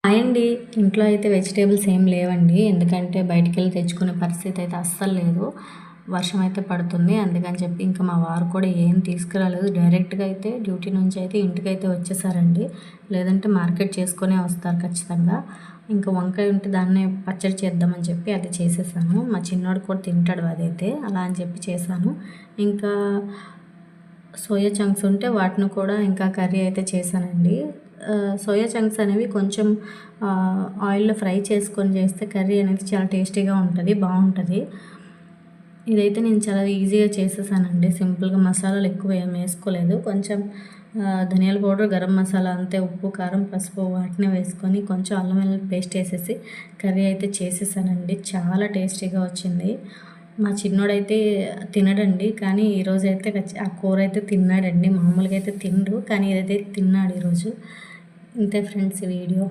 Hi అండి. ఇంట్లో అయితే వెజిటేబుల్స్ ఏం లేవండి. ఎందుకంటే బయటికెళ్ళి తెచ్చుకునే పరిస్థితి అయితే అస్సలు లేదు. వర్షం అయితే పడుతుంది. అందుకని చెప్పి ఇంకా మా వారు కూడా ఏం తీసుకురాలేదు. డైరెక్ట్‌గా అయితే డ్యూటీ నుంచి అయితే ఇంటికైతే వచ్చేసారండి. లేదంటే మార్కెట్ చేసుకొనే వస్తారు ఖచ్చితంగా. ఇంకా వంకాయ ఉంటే దాన్నే పచ్చడి చేద్దామని చెప్పి అది చేసేసాను. మా చిన్నోడు కూడా తింటాడు అదైతే. అలా అని చెప్పి చేశాను. ఇంకా సోయా చంక్స్ ఉంటే వాటిని కూడా ఇంకా కర్రీ అయితే చేశానండి. సోయా చంక్స్ అనేవి కొంచెం ఆయిల్‌లో ఫ్రై చేసుకొని చేస్తే కర్రీ అనేది చాలా టేస్టీగా ఉంటది. బావుంటది. ఇదైతే నేను చాలా ఈజీగా చేసేసానండి. సింపుల్‌గా మసాలాలు ఎక్కువ ఏమి వేసుకోలేదు. కొంచెం ధనియాల పౌడర్, గరం మసాలా అంతే, ఉప్పు, కారం, పసుపు వాటిని వేసుకొని కొంచెం అల్లం వెల్లుల్లి పేస్ట్ వేసేసి కర్రీ అయితే చేసేసానండి. చాలా టేస్టీగా వచ్చింది. మా చిన్నోడైతే తినడండి. కానీ ఈరోజైతే ఆ కూర అయితే తిన్నాడండి. మామూలుగా అయితే తినడు. కానీ ఇదైతే తిన్నాడు ఈరోజు. ఇంతే ఫ్రెండ్స్ ఈ వీడియో.